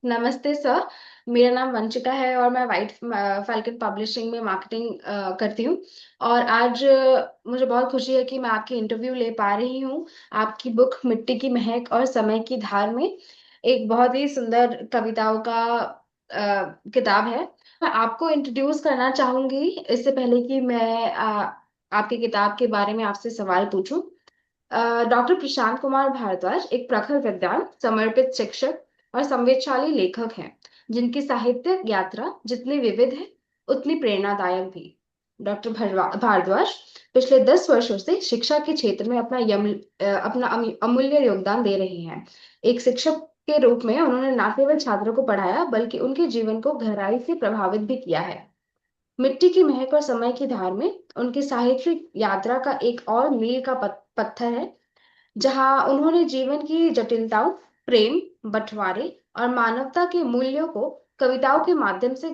नमस्ते सर। मेरा नाम वंशिका है और मैं वाइट फैल्कन पब्लिशिंग में मार्केटिंग करती हूँ। और आज मुझे बहुत खुशी है कि मैं आपकी इंटरव्यू ले पा रही हूँ। आपकी बुक मिट्टी की महक और समय की धार में एक बहुत ही सुंदर कविताओं का किताब है। मैं आपको इंट्रोड्यूस करना चाहूंगी इससे पहले कि मैं आपकी किताब के बारे में आपसे सवाल पूछूं। डॉक्टर प्रशांत कुमार भारद्वाज एक प्रखर विद्वान, समर्पित शिक्षक और संवेदनशील लेखक हैं, जिनकी साहित्यिक यात्रा जितनी विविध है उतनी प्रेरणादायक भी। डॉक्टर भारद्वाज पिछले 10 वर्षों से शिक्षा के क्षेत्र में अपना अमूल्य योगदान दे रहे हैं। एक शिक्षक के रूप में उन्होंने न केवल छात्रों को पढ़ाया बल्कि उनके जीवन को गहराई से प्रभावित भी किया है। मिट्टी की महक और समय की धार में उनकी साहित्यिक यात्रा का एक और मील का पत्थर है, जहां उन्होंने जीवन की जटिलताओं, प्रेम, बंटवारे और मानवता के मूल्यों को कविताओं के माध्यम से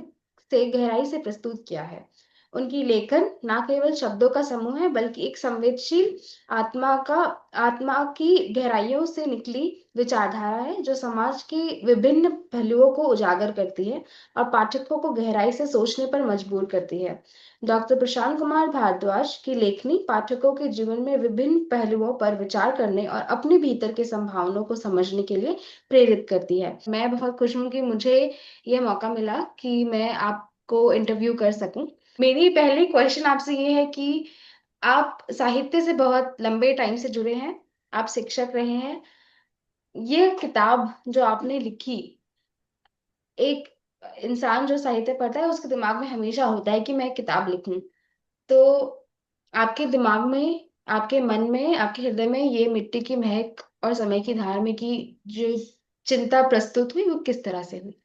गहराई से प्रस्तुत किया है। उनकी लेखन न केवल शब्दों का समूह है बल्कि एक संवेदनशील आत्मा का आत्मा की गहराइयों से निकली विचारधारा है, जो समाज के विभिन्न पहलुओं को उजागर करती है और पाठकों को गहराई से सोचने पर मजबूर करती है। डॉक्टर प्रशांत कुमार भारद्वाज की लेखनी पाठकों के जीवन में विभिन्न पहलुओं पर विचार करने और अपने भीतर के संभावनाओं को समझने के लिए प्रेरित करती है। मैं बहुत खुश हूँ कि मुझे यह मौका मिला कि मैं आपको इंटरव्यू कर सकूं। मेरी पहली क्वेश्चन आपसे ये है कि आप साहित्य से बहुत लंबे टाइम से जुड़े हैं, आप शिक्षक रहे हैं। ये किताब जो आपने लिखी, एक इंसान जो साहित्य पढ़ता है उसके दिमाग में हमेशा होता है कि मैं एक किताब लिखूं। तो आपके दिमाग में, आपके मन में, आपके हृदय में ये मिट्टी की महक और समय की धार में की जो चिंता प्रस्तुत हुई वो किस तरह से हुई?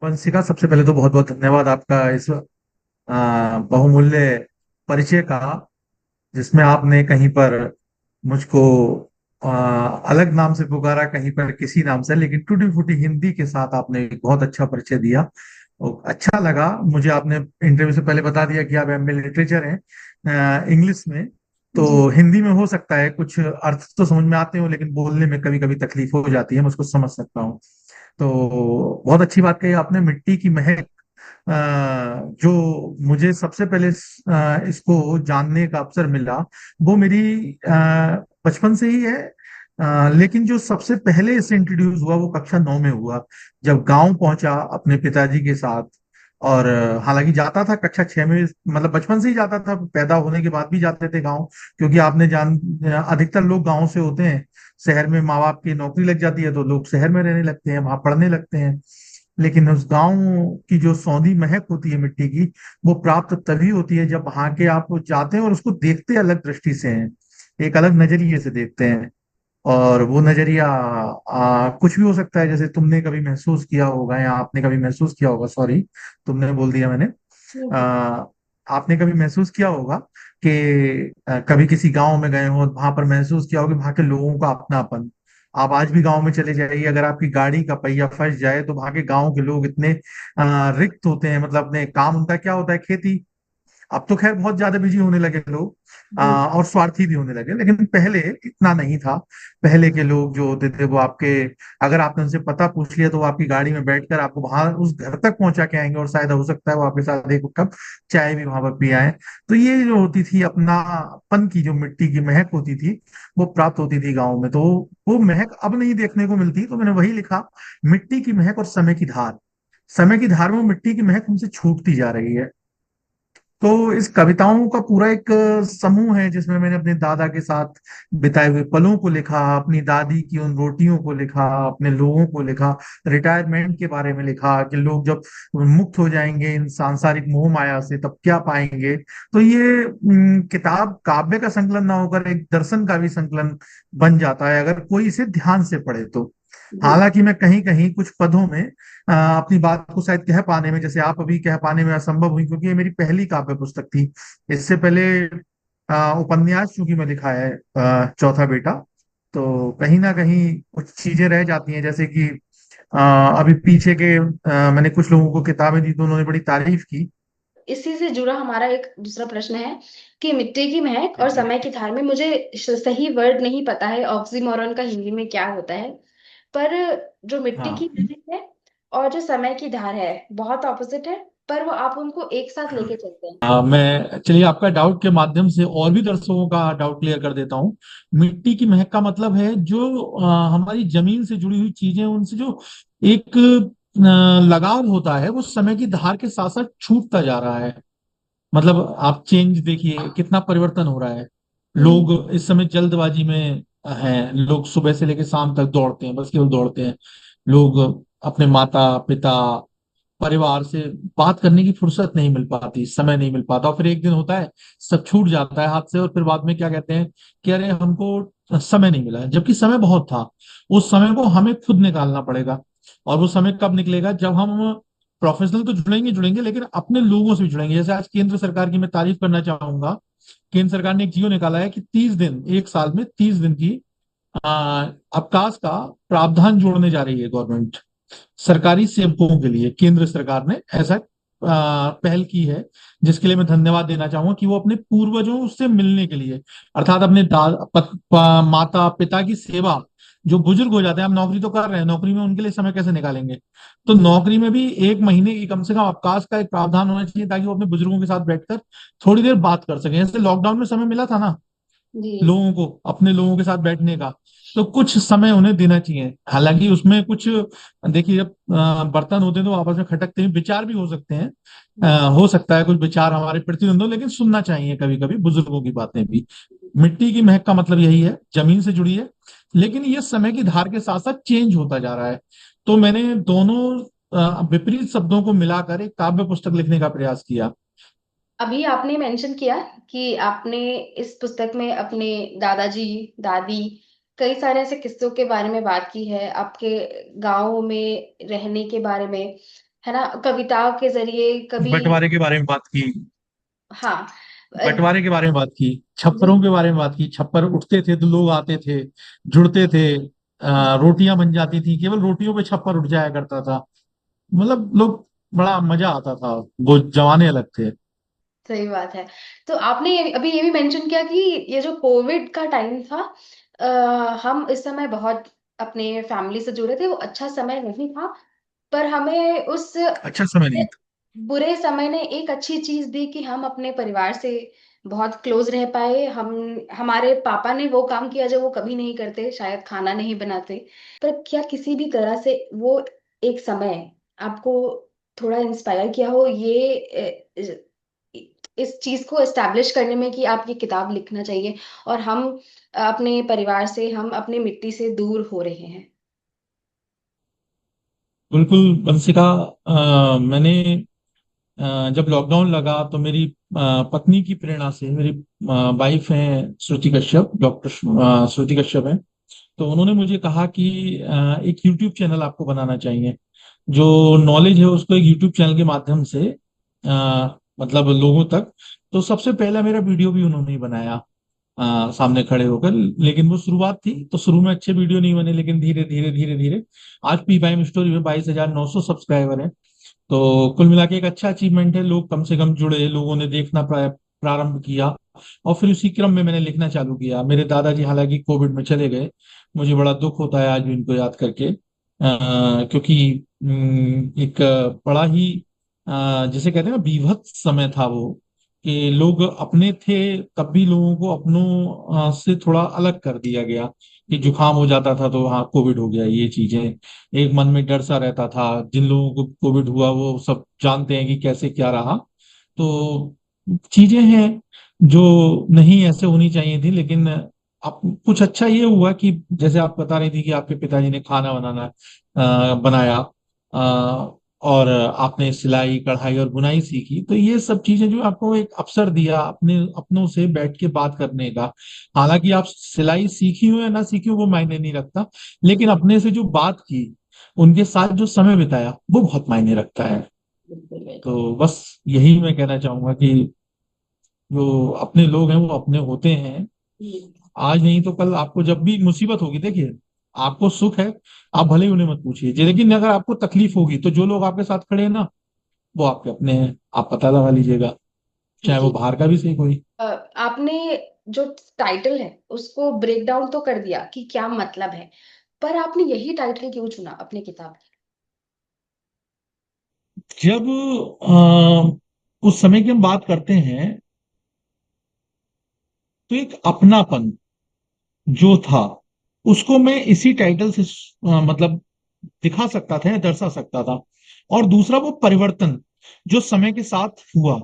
वंशिका, सबसे पहले तो बहुत बहुत धन्यवाद आपका इस बहुमूल्य परिचय का, जिसमें आपने कहीं पर मुझको अलग नाम से पुकारा, कहीं पर किसी नाम से, लेकिन टूटी फूटी हिंदी के साथ आपने एक बहुत अच्छा परिचय दिया। और अच्छा लगा मुझे, आपने इंटरव्यू से पहले बता दिया कि आप एमए लिटरेचर हैं इंग्लिश में। जी। तो हिंदी में हो सकता है कुछ अर्थ तो समझ में आते हो, लेकिन बोलने में कभी कभी तकलीफ हो जाती है, मैं उसको समझ सकता हूँ। तो बहुत अच्छी बात कही आपने, मिट्टी की महक। जो मुझे सबसे पहले इसको जानने का अवसर मिला, वो मेरी बचपन से ही है। लेकिन जो सबसे पहले इससे इंट्रोड्यूस हुआ वो कक्षा 9 में हुआ, जब गांव पहुंचा अपने पिताजी के साथ। और हालांकि जाता था कक्षा 6 में, मतलब बचपन से ही जाता था, पैदा होने के बाद भी जाते थे गांव। क्योंकि आपने जान अधिकतर लोग गांव से होते हैं। शहर में माँ बाप की नौकरी लग जाती है तो लोग शहर में रहने लगते हैं, वहां पढ़ने लगते हैं। लेकिन उस गांव की जो सौंधी महक होती है मिट्टी की, वो प्राप्त तभी होती है जब वहां के आप जाते हैं और उसको देखते अलग दृष्टि से हैं, एक अलग नजरिए से देखते हैं। और वो नजरिया कुछ भी हो सकता है, जैसे तुमने कभी महसूस किया होगा या आपने कभी महसूस किया होगा, सॉरी, तुमने बोल दिया मैंने। जी। आ, आपने कभी महसूस किया होगा कि कभी किसी गांव में गए हो, वहां पर महसूस किया होगा वहां के लोगों का अपनापन। आप आज भी गांव में चले जाइए, अगर आपकी गाड़ी का पहिया फंस जाए तो वहां के गांव के लोग इतने रिक्त होते हैं, मतलब अपने काम, उनका क्या होता है, खेती। अब तो खैर बहुत ज्यादा बिजी होने लगे लोग, जी। और स्वार्थी भी होने लगे, लेकिन पहले इतना नहीं था। पहले के लोग जो होते थे वो आपके, अगर आपने उनसे पता पूछ लिया तो वो आपकी गाड़ी में बैठकर आपको वहां उस घर तक पहुंचा के आएंगे, और शायद हो सकता है वो आपके साथ एक कप चाय भी वहां पर पी आए। तो ये जो होती थी अपनापन की, जो मिट्टी की महक होती थी, वो प्राप्त होती थी गाँव में। तो वो महक अब नहीं देखने को मिलती, तो मैंने वही लिखा, मिट्टी की महक और समय की धार। समय की धार में वो मिट्टी की महक हमसे छूटती जा रही है। तो इस कविताओं का पूरा एक समूह है, जिसमें मैंने अपने दादा के साथ बिताए हुए पलों को लिखा, अपनी दादी की उन रोटियों को लिखा, अपने लोगों को लिखा, रिटायरमेंट के बारे में लिखा कि लोग जब मुक्त हो जाएंगे इन सांसारिक मोह माया से तब क्या पाएंगे। तो ये किताब काव्य का संकलन ना होकर एक दर्शन का भी संकलन बन जाता है, अगर कोई इसे ध्यान से पढ़े तो। जी। हालांकि मैं कहीं कहीं कुछ पदों में अपनी बात को शायद कह पाने में, जैसे आप अभी कह पाने में असंभव हुई, क्योंकि ये मेरी पहली काव्य पुस्तक थी। इससे पहले उपन्यास चूंकि मैं लिखा है, चौथा बेटा। तो कहीं ना कहीं कुछ चीजें रह जाती हैं, जैसे कि अभी पीछे के मैंने कुछ लोगों को किताबें दी तो उन्होंने बड़ी तारीफ की। इसी से जुड़ा हमारा एक दूसरा प्रश्न है कि मिट्टी की महक और समय की धार में, मुझे सही वर्ड नहीं पता है, ऑक्सीमोरन का हिंदी में क्या होता है। पर जो मिट्टी की हाँ लहर है और जो समय की धार है, बहुत ऑपोजिट है, पर वो आप उनको एक साथ लेके चलते हैं। मैं चलिए आपका डाउट के माध्यम से और भी दर्शकों का डाउट क्लियर कर देता हूँ। मिट्टी की महक का मतलब है जो हमारी जमीन से जुड़ी हुई चीजें, उनसे जो एक लगाव होता है, वो समय की धार के साथ साथ छूटता जा रहा है। मतलब आप चेंज देखिए कितना परिवर्तन हो रहा है। हम्म। लोग इस समय जल्दबाजी में हैं, लोग सुबह से लेकर शाम तक दौड़ते हैं, बस केवल दौड़ते हैं। लोग अपने माता पिता परिवार से बात करने की फुर्सत नहीं मिल पाती, समय नहीं मिल पाता, और फिर एक दिन होता है सब छूट जाता है हाथ से, और फिर बाद में क्या कहते हैं कि अरे हमको समय नहीं मिला, जबकि समय बहुत था। उस समय को हमें खुद निकालना पड़ेगा। और वो समय कब निकलेगा? जब हम प्रोफेशनल तो जुड़ेंगे जुड़ेंगे, लेकिन अपने लोगों से भी जुड़ेंगे। जैसे आज केंद्र सरकार की मैं तारीफ करना चाहूंगा। केंद्र सरकार ने एक जियो निकाला है कि 30 दिन, एक साल में 30 दिन की अवकाश का प्रावधान जोड़ने जा रही है गवर्नमेंट सरकारी सेवकों के लिए। केंद्र सरकार ने ऐसा पहल की है, जिसके लिए मैं धन्यवाद देना चाहूंगा कि वो अपने पूर्वजों से मिलने के लिए, अर्थात अपने माता पिता की सेवा, जो बुजुर्ग हो जाते हैं, हम नौकरी तो कर रहे हैं, नौकरी में उनके लिए समय कैसे निकालेंगे? तो नौकरी में भी 1 महीने की कम से कम अवकाश का एक प्रावधान होना चाहिए, ताकि वो अपने बुजुर्गों के साथ बैठकर थोड़ी देर बात कर सकें। जैसे लॉकडाउन में समय मिला था ना जी। लोगों को अपने लोगों के साथ बैठने का, तो कुछ समय उन्हें देना चाहिए। हालांकि उसमें कुछ, देखिए जब बर्तन होते हैं तो आपस में खटकते हैं, विचार भी हो सकते हैं। हो सकता है कुछ विचार हमारे प्रतिद्वंद हो, लेकिन सुनना चाहिए कभी कभी बुजुर्गों की बातें भी। मिट्टी की महक का मतलब यही है, जमीन से जुड़ी है, लेकिन ये समय की धार के साथ साथ चेंज होता जा रहा है। तो मैंने दोनों विपरीत शब्दों को मिलाकर एक काव्य पुस्तक लिखने का प्रयास किया। अभी आपने मेंशन किया कि आपने इस पुस्तक में अपने दादाजी, दादी, कई सारे ऐसे किस्सों के बारे में बात की है, आपके गांव में रहने के बारे में, है ना, कविताओं के जरिए कभी। बंटवारे के बारे में बात की, हाँ। बंटवारे के बारे में बात की, जी। छप्परों के बारे में बात की। छप्पर उठते थे तो लोग आते थे, जुड़ते थे, रोटियां बन जाती थी, केवल रोटियों पे छप्पर उठ जाया करता था। मतलब लोग, बड़ा मजा आता था, वो जमाने अलग थे। सही बात है। तो आपने अभी ये भी मेंशन किया कि ये जो कोविड का टाइम था, हम इस समय बहुत अपने फैमिली से जुड़े थे, वो अच्छा समय नहीं था, पर हमें उस अच्छा समय नहीं था। बुरे समय ने एक अच्छी चीज दी कि हम अपने परिवार से बहुत क्लोज रह पाए। हम, हमारे पापा ने वो काम किया जो वो कभी नहीं करते, शायद खाना नहीं बनाते, पर क्या किसी भी तरह से वो एक समय आपको थोड़ा इंस्पायर किया हो इस चीज को एस्टैब्लिश करने में कि आप ये किताब लिखना चाहिए, और हम अपने परिवार से, हम अपने मिट्टी से दूर हो रहे हैं? बिल्कुल वंशिका, मैंने जब लॉकडाउन लगा तो मेरी पत्नी की प्रेरणा से, मेरी वाइफ है श्रुति कश्यप, डॉक्टर श्रुति कश्यप है, तो उन्होंने मुझे कहा कि एक यूट्यूब चैनल आपको बनाना चाहिए, जो नॉलेज है उसको एक यूट्यूब चैनल के माध्यम से मतलब लोगों तक। तो सबसे पहला मेरा वीडियो भी उन्होंने ही बनाया, सामने खड़े होकर। लेकिन वो शुरुआत थी, तो शुरू में अच्छे वीडियो नहीं बने, लेकिन धीरे धीरे धीरे धीरे आज पी बाइम स्टोरी में 22,900 सब्सक्राइबर है। तो कुल मिला के एक अच्छा अचीवमेंट है। लोग कम से कम जुड़े, लोगों ने देखना प्रारंभ किया, और फिर उसी क्रम में मैंने लिखना चालू किया। मेरे दादाजी हालांकि कोविड में चले गए, मुझे बड़ा दुख होता है आज भी उनको याद करके, क्योंकि एक बड़ा ही जिसे कहते हैं ना बीभत्स समय था वो, कि लोग अपने थे, तब भी लोगों को अपनों से थोड़ा अलग कर दिया गया। कि जुकाम हो जाता था तो हाँ कोविड हो गया, ये चीजें एक मन में डर सा रहता था। जिन लोगों को कोविड हुआ वो सब जानते हैं कि कैसे क्या रहा। तो चीजें हैं जो नहीं ऐसे होनी चाहिए थी, लेकिन अब कुछ अच्छा ये हुआ कि जैसे आप बता रही थी कि आपके पिताजी ने खाना बनाना बनाया, और आपने सिलाई कढ़ाई और बुनाई सीखी, तो ये सब चीजें जो आपको एक अवसर दिया अपने अपनों से बैठ के बात करने का। हालांकि आप सिलाई सीखी हो या ना सीखी हो वो मायने नहीं रखता, लेकिन अपने से जो बात की, उनके साथ जो समय बिताया, वो बहुत मायने रखता है। बिल्कुल बिल्कुल। तो बस यही मैं कहना चाहूंगा कि जो अपने लोग हैं वो अपने होते हैं। हम्म। आज नहीं तो कल आपको जब भी मुसीबत होगी, देखिए आपको सुख है, आप भले ही उन्हें मत पूछिए लेकिन अगर आपको तकलीफ होगी तो जो लोग आपके साथ खड़े हैं ना, वो आपके अपने हैं, आप पता लगा लीजिएगा, चाहे वो जी। बाहर का भी सही कोई। आपने जो टाइटल है उसको ब्रेक डाउन तो कर दिया कि क्या मतलब है, पर आपने यही टाइटल क्यों चुना अपनी किताब जब उस समय की हम बात करते हैं, तो एक अपनापन जो था उसको मैं इसी टाइटल से मतलब दिखा सकता था या दर्शा सकता था। और दूसरा वो परिवर्तन जो समय के साथ हुआ,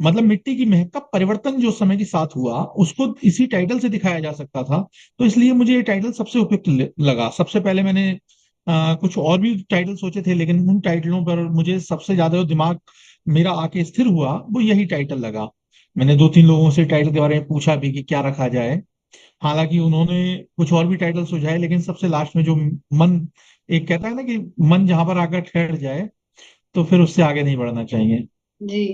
मतलब मिट्टी की महक का परिवर्तन जो समय के साथ हुआ, उसको इसी टाइटल से दिखाया जा सकता था। तो इसलिए मुझे ये टाइटल सबसे उपयुक्त लगा। सबसे पहले मैंने कुछ और भी टाइटल सोचे थे, लेकिन उन टाइटलों पर मुझे सबसे ज्यादा जो दिमाग मेरा आके स्थिर हुआ वो यही टाइटल लगा। मैंने दो तीन लोगों से टाइटल के बारे में पूछा भी कि क्या रखा जाए। हालांकि उन्होंने कुछ और भी टाइटल सुझाए, लेकिन सबसे लास्ट में जो मन, एक कहता है ना कि मन जहां पर आकर ठहर जाए तो फिर उससे आगे नहीं बढ़ना चाहिए। जी।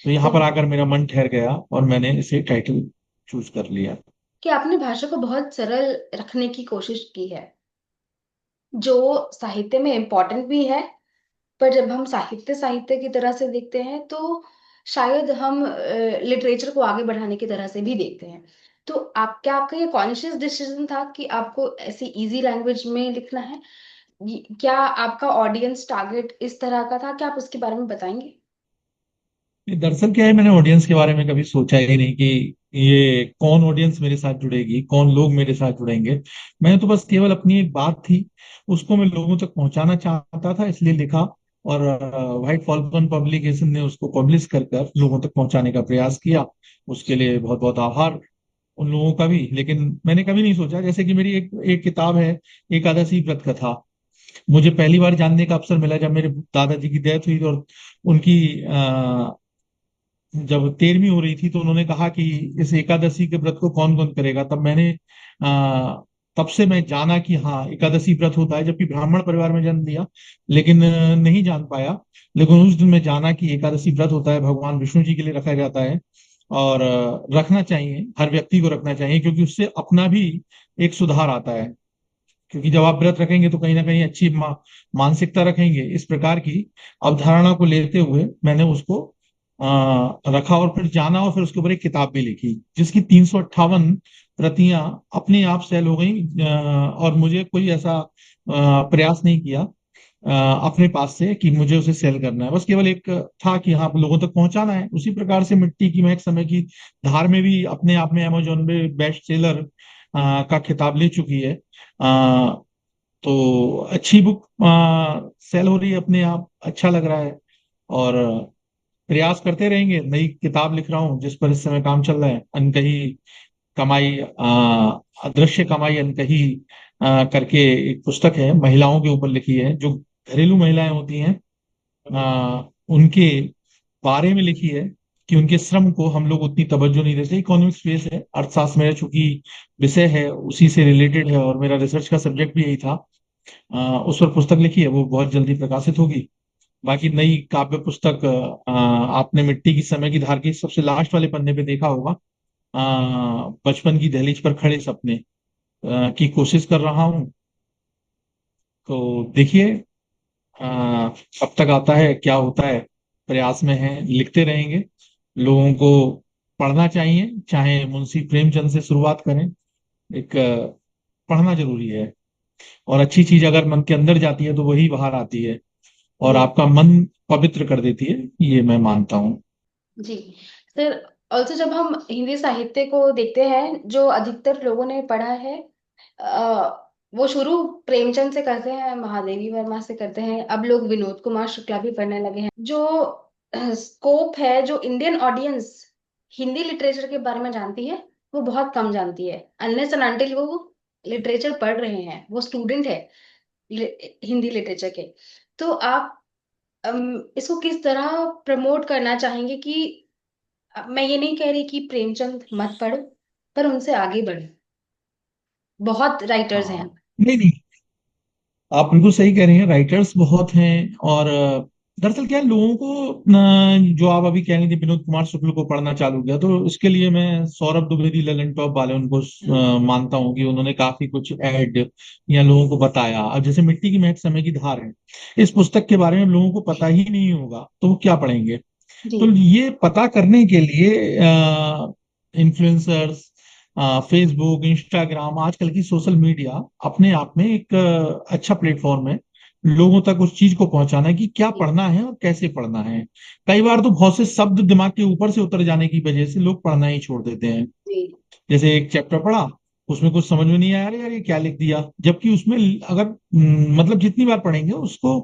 तो यहाँ तो पर आकर मेरा मन ठहर गया और मैंने इसे टाइटल चूज कर लिया। कि आपने भाषा को बहुत सरल रखने की कोशिश की है, जो साहित्य में इम्पोर्टेंट भी है। पर जब हम साहित्य साहित्य की तरह से देखते हैं तो शायद हम लिटरेचर को आगे बढ़ाने की तरह से भी देखते हैं। तो आप क्या, आपका ये कॉन्शियस डिसीजन था कि आपको ऐसी इजी लैंग्वेज में लिखना है? क्या आपका ऑडियंस टारगेट इस तरह का था? क्या आप उसके बारे में बताएंगे? दरअसल क्या है, मैंने ऑडियंस के बारे में कभी सोचा ही नहीं कि ये कौन ऑडियंस मेरे साथ जुड़ेगी, कौन लोग मेरे साथ जुड़ेंगे। मैंने तो बस केवल अपनी एक बात थी, उसको मैं लोगों तक पहुंचाना चाहता था, इसलिए लिखा। और व्हाइट फॉल्कन पब्लिकेशन ने उसको पब्लिश कर कर लोगों तक पहुंचाने का प्रयास किया। उसके लिए बहुत बहुत आभार उन लोगों का भी। लेकिन मैंने कभी नहीं सोचा, जैसे कि मेरी एक एक किताब है, एकादशी व्रत कथा। मुझे पहली बार जानने का अवसर मिला जब मेरे दादाजी की डेथ हुई, और उनकी जब 13वीं हो रही थी तो उन्होंने कहा कि इस एकादशी के व्रत को कौन कौन करेगा। तब मैंने तब से मैं जाना कि हाँ, एकादशी व्रत होता है, जबकि ब्राह्मण परिवार में जन्म लिया, लेकिन नहीं जान पाया। लेकिन उस दिन मैं जाना कि एकादशी व्रत होता है, भगवान विष्णु जी के लिए रखा जाता है। और रखना चाहिए, हर व्यक्ति को रखना चाहिए, क्योंकि उससे अपना भी एक सुधार आता है। क्योंकि जब आप व्रत रखेंगे तो कहीं ना कहीं अच्छी मानसिकता रखेंगे। इस प्रकार की अवधारणा को लेते हुए मैंने उसको रखा, और फिर जाना, और फिर उसके ऊपर एक किताब भी लिखी जिसकी 358 प्रतियां अपने आप सेल हो गई। और मुझे कोई ऐसा प्रयास नहीं किया अपने पास से कि मुझे उसे सेल करना है। बस केवल एक था कि हाँ, लोगों तक पहुंचाना है। उसी प्रकार से मिट्टी की महक समय की धार में भी अपने आप में अमेजोन में बेस्ट सेलर का खिताब ले चुकी है। तो अच्छी बुक सेल हो रही है अपने आप, अच्छा लग रहा है। और प्रयास करते रहेंगे। नई किताब लिख रहा हूँ जिस पर इस समय काम चल रहा है, अनकही कमाई, अदृश्य कमाई अनकही करके एक पुस्तक है, महिलाओं के ऊपर लिखी है, जो घरेलू महिलाएं होती हैं, उनके बारे में लिखी है कि उनके श्रम को हम लोग उतनी तवज्जो नहीं देते। इकोनॉमिक स्पेस है, अर्थशास्त्र मेरा चूंकि विषय है, उसी से रिलेटेड है, और मेरा रिसर्च का सब्जेक्ट भी यही था। उस पर पुस्तक लिखी है, वो बहुत जल्दी प्रकाशित होगी। बाकी नई काव्य पुस्तक, आपने मिट्टी की समय की धार की सबसे लास्ट वाले पन्ने पे देखा होगा, बचपन की दहलीज पर खड़े सपने की कोशिश कर रहा हूँ। तो देखिए कब तक आता है, क्या होता है। प्रयास में है, लिखते रहेंगे। लोगों को पढ़ना चाहिए, चाहे मुंशी प्रेमचंद से शुरुआत करें। एक पढ़ना जरूरी है। और अच्छी चीज अगर मन के अंदर जाती है तो वही बाहर आती है, और जी। आपका मन पवित्र कर देती है, ये मैं मानता हूँ। जी सर। ऑल्सो जब हम हिंदी साहित्य को देखते हैं, जो अधिकतर लोगों ने पढ़ा है, वो शुरू प्रेमचंद से करते हैं, महादेवी वर्मा से करते हैं, अब लोग विनोद कुमार शुक्ला भी पढ़ने लगे हैं। जो स्कोप है, जो इंडियन ऑडियंस हिंदी लिटरेचर के बारे में जानती है, वो बहुत कम जानती है। अनलेस एंड अनटिल वो लिटरेचर पढ़ रहे हैं, वो स्टूडेंट है हिंदी लिटरेचर के। तो आप इसको किस तरह प्रमोट करना चाहेंगे कि अब मैं ये नहीं कह रही कि प्रेमचंद मत पढ़ो, पर उनसे आगे बढ़ो। बहुत राइटर्स हैं। हाँ, नहीं नहीं, आप बिल्कुल सही कह रहे हैं, राइटर्स बहुत हैं। और दरअसल क्या है, लोगों को जो आप अभी कह रही थी, विनोद कुमार शुक्ल को पढ़ना चालू किया, तो इसके लिए मैं सौरभ द्विवेदी, ललन टॉप वाले, उनको मानता हूँ कि उन्होंने काफी कुछ ऐड या लोगों को बताया। अब जैसे मिट्टी की महक समय की धार है, इस पुस्तक के बारे में लोगों को पता ही नहीं होगा तो वो क्या पढ़ेंगे। जी। तो ये पता करने के लिए इन्फ्लुएंसर्स फेसबुक, इंस्टाग्राम, आजकल की सोशल मीडिया अपने आप में एक अच्छा प्लेटफॉर्म है लोगों तक उस चीज को पहुंचाना कि क्या जी पढ़ना है और कैसे पढ़ना है। कई बार तो बहुत से शब्द दिमाग के ऊपर से उतर जाने की वजह से लोग पढ़ना ही छोड़ देते हैं। जी जैसे एक चैप्टर पढ़ा, उसमें कुछ समझ में नहीं आया, अरे यार ये क्या लिख दिया, जबकि उसमें अगर मतलब जितनी बार पढ़ेंगे उसको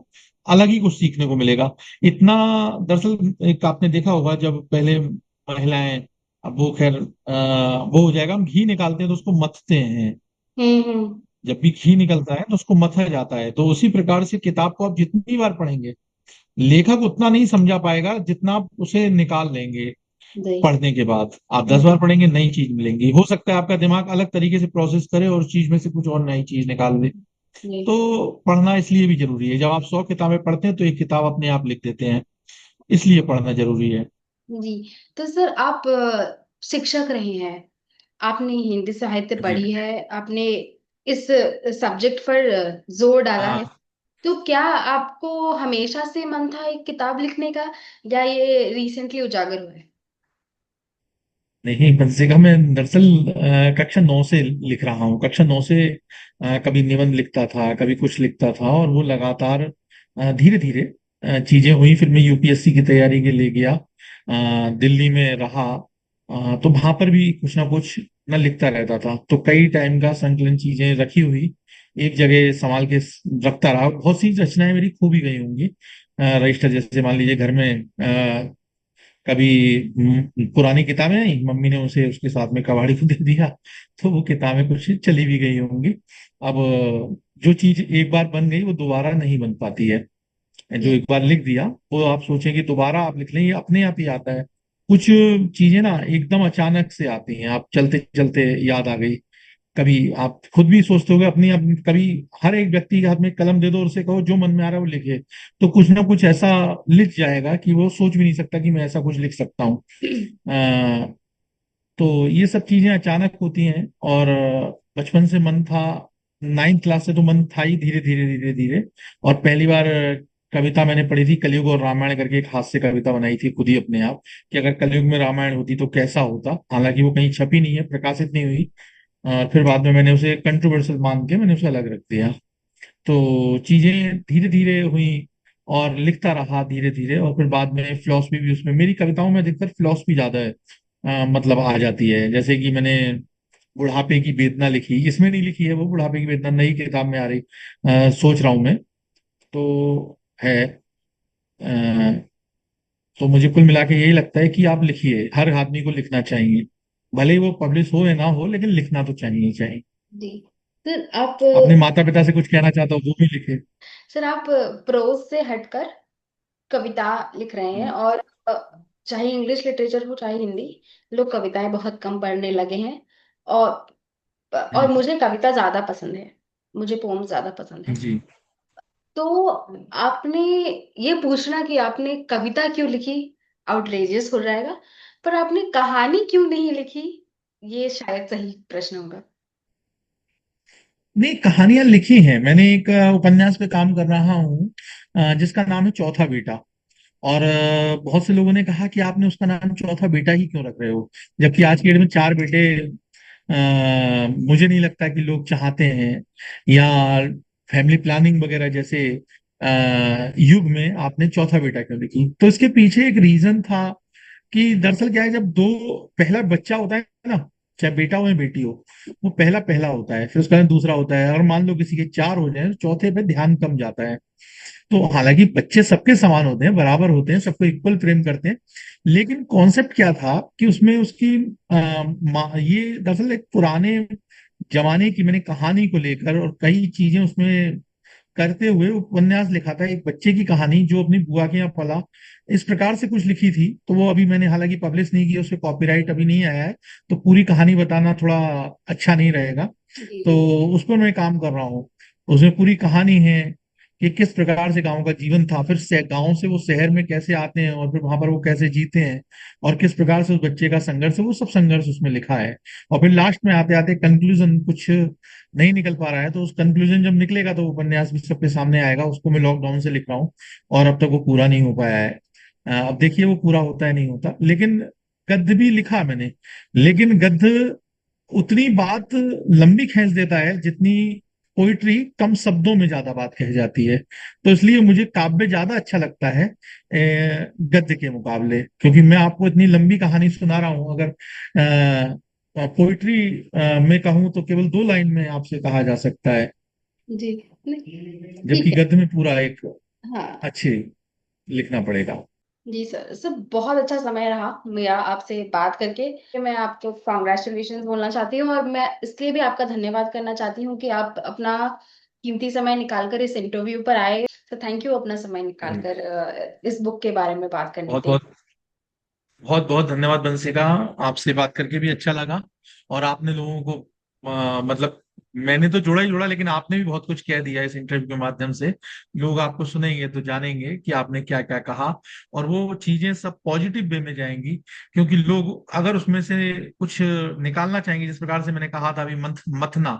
अलग ही कुछ सीखने को मिलेगा। इतना दरअसल एक आपने देखा होगा जब पहले महिलाएं, अब वो खैर वो हो जाएगा, हम घी निकालते हैं तो उसको मथते हैं। हम्म। जब भी घी निकलता है तो उसको मथा जाता है। तो उसी प्रकार से किताब को आप जितनी बार पढ़ेंगे लेखक उतना नहीं समझा पाएगा जितना आप उसे निकाल लेंगे। जी पढ़ने के बाद आप 10 बार जी पढ़ेंगे, नई चीज मिलेंगी, हो सकता है आपका दिमाग अलग तरीके से प्रोसेस करे और उस चीज में से कुछ और नई चीज निकाल दे। जी तो पढ़ना इसलिए भी जरूरी है। जब आप 100 किताबें पढ़ते हैं तो एक किताब अपने आप लिख देते हैं, इसलिए पढ़ना जरूरी है। जी। तो सर आप शिक्षक रहे हैं, आपने हिंदी साहित्य जी। पढ़ी है, आपने इस सब्जेक्ट पर जोर डाला है। हाँ। तो क्या आपको हमेशा से मन था एक किताब लिखने का, या ये रिसेंटली उजागर हुआ है? नहीं, कम से कम मैं दरअसल कक्षा 9 से लिख रहा हूँ। कक्षा 9 से कभी निबंध लिखता था, कभी कुछ लिखता था, और वो लगातार धीरे धीरे चीजें हुई। फिर मैं यूपीएससी की तैयारी के लिए गया, दिल्ली में रहा। तो वहां पर भी कुछ ना कुछ मैं लिखता रहता था। तो कई टाइम का संकलन चीजें रखी हुई एक जगह संभाल के रखता रहा। बहुत सी रचनाएं मेरी खो भी गई होंगी। रजिस्टर जैसे मान लीजिए घर में कभी पुरानी किताबें आई, मम्मी ने उसे उसके साथ में कबाड़ी को दे दिया, तो वो किताबें कुछ चली भी गई होंगी। अब जो चीज एक बार बन गई वो दोबारा नहीं बन पाती है। जो जी एक बार लिख दिया वो आप सोचें कि दोबारा आप लिख लें, ये अपने आप ही आता है। कुछ चीजें ना एकदम अचानक से आती हैं, आप चलते चलते याद आ गई। कभी आप खुद भी सोचते होगे अपनी कभी हर एक व्यक्ति के हाथ में कलम दे दो और उसे कहो जो मन में आ रहा है वो लिखे, तो कुछ ना कुछ ऐसा लिख जाएगा कि वो सोच भी नहीं सकता कि मैं ऐसा कुछ लिख सकता हूँ। अ, तो ये सब चीजें अचानक होती हैं। और बचपन से मन था, 9th क्लास से तो मन था ही, धीरे धीरे धीरे धीरे। और पहली बार कविता मैंने पढ़ी थी, कलयुग और रामायण करके एक हास्य कविता बनाई थी खुद ही अपने आप, कि अगर कलयुग में रामायण होती तो कैसा होता। हालांकि वो कहीं छपी नहीं है, प्रकाशित नहीं हुई। और फिर बाद में मैंने उसे कंट्रोवर्शियल मान के मैंने उसे अलग रख दिया। तो चीजें धीरे धीरे हुई और लिखता रहा धीरे धीरे। और फिर बाद में फिलॉसफी भी, उसमें मेरी कविताओं में अधिकतर फिलॉसफी ज्यादा है, मतलब आ जाती है। जैसे कि मैंने बुढ़ापे की वेदना लिखी, इसमें नहीं लिखी है वो, बुढ़ापे की वेदना नई किताब में आ रही, सोच रहा हूँ मैं। तो है। तो मुझे कुल मिला के यही लगता है कि आप लिखिए, हर आदमी को लिखना चाहिए। भले ही वो पब्लिश हो या ना हो, लेकिन लिखना तो चाहिए ही चाहिए। जी। सर आप अपने माता पिता से कुछ कहना चाहता हूँ, वो भी लिखे। सर आप प्रोज से हटकर कविता लिख रहे हैं, और चाहे इंग्लिश लिटरेचर हो चाहे हिंदी, लोग कविताएं बहुत कम पढ़ने लगे हैं। और हम्म। मुझे कविता ज्यादा पसंद है, मुझे पोम ज्यादा पसंद है। जी। तो आपने ये पूछना कि आपने कविता क्यों लिखी, आउटरेजियस हो जाएगा, पर आपने कहानी क्यों नहीं लिखी, ये शायद सही प्रश्न होगा। नहीं, कहानियां लिखी हैं मैंने। एक उपन्यास पे काम कर रहा हूँ जिसका नाम है चौथा बेटा। और बहुत से लोगों ने कहा कि आपने उसका नाम चौथा बेटा ही क्यों रख रहे हो, जबकि आज की डेट में 4 बेटे मुझे नहीं लगता कि लोग चाहते हैं। या फैमिली प्लानिंग वगैरह जैसे युग में आपने चौथा बेटा क्यों लिखी, तो इसके पीछे एक रीजन था कि दरअसल क्या है, जब दो पहला बच्चा होता है ना, चाहे बेटा हो या बेटी हो, वो पहला पहला होता है, फिर उसका दूसरा होता है, और मान लो किसी के 4 हो जाए तो चौथे पे ध्यान कम जाता है। तो हालांकि बच्चे सबके समान होते हैं, बराबर होते हैं, सबको इक्वल प्रेम करते हैं, लेकिन कॉन्सेप्ट क्या था कि उसमें उसकी ये दरअसल एक पुराने जमाने की मैंने कहानी को लेकर और कई चीजें उसमें करते हुए उपन्यास लिखा था, एक बच्चे की कहानी जो अपनी बुआ के यहाँ पला, इस प्रकार से कुछ लिखी थी। तो वो अभी मैंने हालांकि पब्लिश नहीं की, उस पर कॉपीराइट अभी नहीं आया है, तो पूरी कहानी बताना थोड़ा अच्छा नहीं रहेगा। जी तो जी उस पर मैं काम कर रहा हूँ। उसमें पूरी कहानी है कि किस प्रकार से गांव का जीवन था, फिर गांव से वो शहर में कैसे आते हैं और फिर वहां पर वो कैसे जीते हैं, और किस प्रकार से उस बच्चे का संघर्ष है, वो सब संघर्ष उसमें लिखा है। और फिर लास्ट में आते आते कंक्लूजन कुछ नहीं निकल पा रहा है, तो उस कंक्लूजन जब निकलेगा तो वो उपन्यास भी सबके सामने आएगा। उसको मैं लॉकडाउन से लिख रहा हूँ और अब तक वो पूरा नहीं हो पाया है। अब देखिए वो पूरा होता है नहीं होता। लेकिन गद्य भी लिखा मैंने, लेकिन गद्य उतनी बात लंबी खींच देता है जितनी पोइट्री कम शब्दों में ज्यादा बात कह जाती है। तो इसलिए मुझे काव्य ज्यादा अच्छा लगता है गद्य के मुकाबले, क्योंकि मैं आपको इतनी लंबी कहानी सुना रहा हूं। अगर पोइट्री में कहूँ तो केवल 2 लाइन में आपसे कहा जा सकता है, जी, नहीं, जबकि ठीक है। गद्य में पूरा एक हाँ अच्छे लिखना पड़ेगा। जी सर, सब बहुत अच्छा समय रहा मेरा आपसे बात करके। मैं आपको कॉन्ग्रेचुलेशन बोलना चाहती हूँ, और मैं इसलिए भी आपका धन्यवाद करना चाहती हूँ कि आप अपना कीमती समय निकाल कर इस इंटरव्यू पर आए। तो थैंक यू अपना समय निकाल कर इस बुक के बारे में बात करने बहुत के लिए। बहुत बहुत बहुत धन्यवाद बंसी का। आपसे बात करके भी अच्छा लगा। और आपने लोगों को मतलब मैंने तो जोड़ा ही जोड़ा, लेकिन आपने भी बहुत कुछ कह दिया इस इंटरव्यू के माध्यम से। लोग आपको सुनेंगे तो जानेंगे कि आपने क्या क्या कहा, और वो चीजें सब पॉजिटिव वे में जाएंगी। क्योंकि लोग अगर उसमें से कुछ निकालना चाहेंगे, जिस प्रकार से मैंने कहा था अभी, मथना,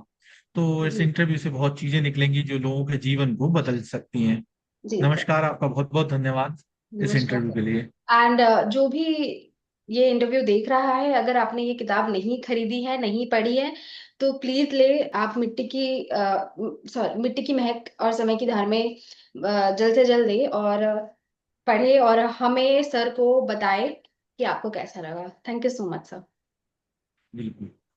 तो इस जी इंटरव्यू से बहुत चीजें निकलेंगी जो लोगों के जीवन को बदल सकती हैं। जी सर, नमस्कार, आपका बहुत बहुत धन्यवाद इस नमस्कार इंटरव्यू सर। के लिए। एंड जो भी ये इंटरव्यू देख रहा है, अगर आपने ये किताब नहीं खरीदी है, नहीं पढ़ी है, तो प्लीज ले। आप मिट्टी की महक और समय की धार में जल्द से जल्द ले और पढ़े, और हमें सर को बताए कि आपको कैसा लगा। Thank you so much sir. बिल्कुल।